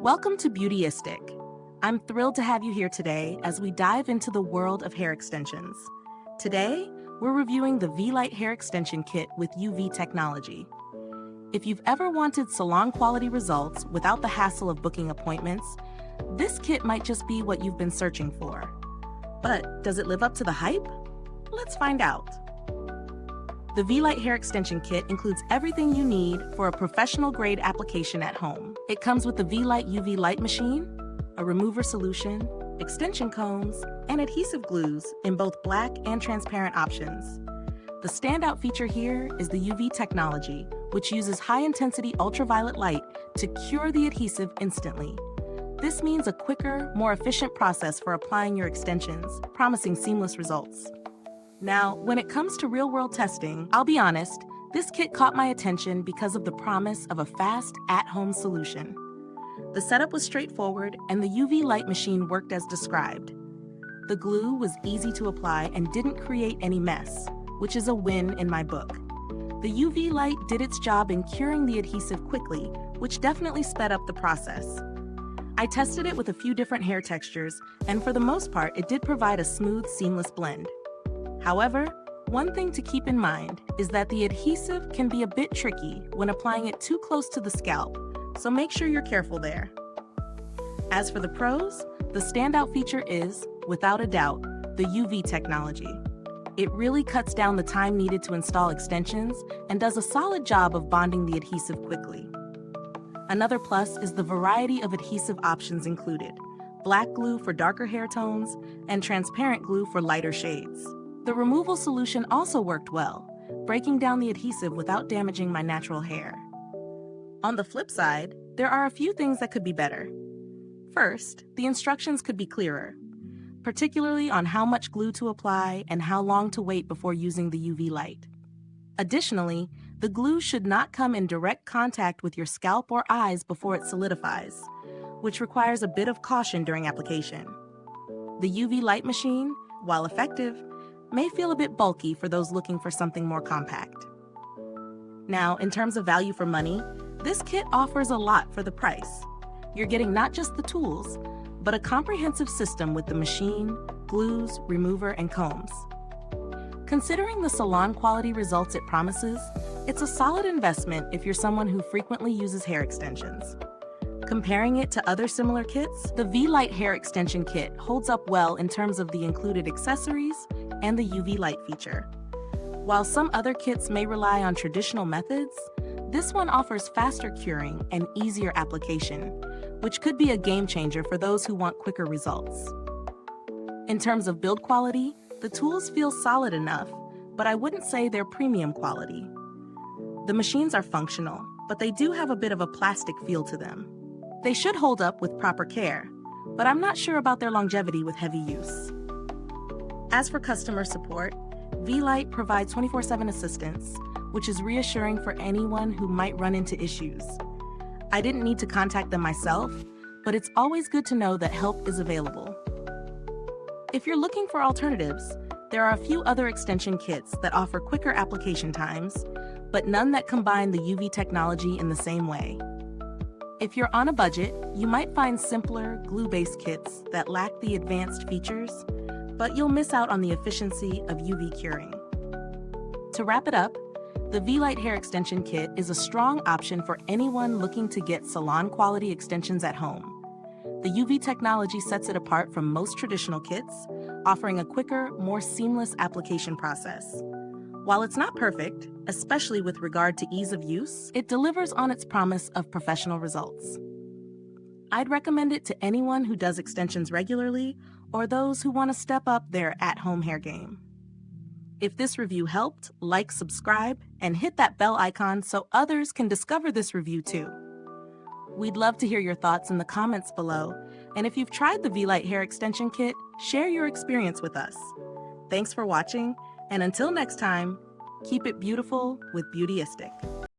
Welcome to Beautyistic. I'm thrilled to have you here today as we dive into the world of hair extensions. Today, we're reviewing the V-Light hair extension kit with UV technology. If you've ever wanted salon-quality results without the hassle of booking appointments, this kit might just be what you've been searching for. But does it live up to the hype? Let's find out. The V-Light hair extension kit includes everything you need for a professional-grade application at home. It comes with the V-Light UV light machine, a remover solution, extension combs, and adhesive glues in both black and transparent options. The standout feature here is the UV technology, which uses high-intensity ultraviolet light to cure the adhesive instantly. This means a quicker, more efficient process for applying your extensions, promising seamless results. Now, when it comes to real-world testing, I'll be honest, this kit caught my attention because of the promise of a fast, at-home solution. The setup was straightforward, and the UV light machine worked as described. The glue was easy to apply and didn't create any mess, which is a win in my book. The UV light did its job in curing the adhesive quickly, which definitely sped up the process. I tested it with a few different hair textures, and for the most part, it did provide a smooth, seamless blend. However, one thing to keep in mind is that the adhesive can be a bit tricky when applying it too close to the scalp, so make sure you're careful there. As for the pros, the standout feature is, without a doubt, the UV technology. It really cuts down the time needed to install extensions and does a solid job of bonding the adhesive quickly. Another plus is the variety of adhesive options included: black glue for darker hair tones and transparent glue for lighter shades. The removal solution also worked well, breaking down the adhesive without damaging my natural hair. On the flip side, there are a few things that could be better. First, the instructions could be clearer, particularly on how much glue to apply and how long to wait before using the UV light. Additionally, the glue should not come in direct contact with your scalp or eyes before it solidifies, which requires a bit of caution during application. The UV light machine, while effective, may feel a bit bulky for those looking for something more compact. Now, in terms of value for money, this kit offers a lot for the price. You're getting not just the tools, but a comprehensive system with the machine, glues, remover, and combs. Considering the salon-quality results it promises, it's a solid investment if you're someone who frequently uses hair extensions. Comparing it to other similar kits, the V-Light hair extension kit holds up well in terms of the included accessories and the UV light feature. While some other kits may rely on traditional methods, this one offers faster curing and easier application, which could be a game changer for those who want quicker results. In terms of build quality, the tools feel solid enough, but I wouldn't say they're premium quality. The machines are functional, but they do have a bit of a plastic feel to them. They should hold up with proper care, but I'm not sure about their longevity with heavy use. As for customer support, V-Light provides 24/7 assistance, which is reassuring for anyone who might run into issues. I didn't need to contact them myself, but it's always good to know that help is available. If you're looking for alternatives, there are a few other extension kits that offer quicker application times, but none that combine the UV technology in the same way. If you're on a budget, you might find simpler, glue-based kits that lack the advanced features, but you'll miss out on the efficiency of UV curing. To wrap it up, the V-Light hair extension kit is a strong option for anyone looking to get salon-quality extensions at home. The UV technology sets it apart from most traditional kits, offering a quicker, more seamless application process. While it's not perfect, especially with regard to ease of use, it delivers on its promise of professional results. I'd recommend it to anyone who does extensions regularly or those who want to step up their at-home hair game. If this review helped, like, subscribe, and hit that bell icon so others can discover this review too. We'd love to hear your thoughts in the comments below, and if you've tried the V-Light hair extension kit, share your experience with us. Thanks for watching, and until next time, keep it beautiful with Beautyistic.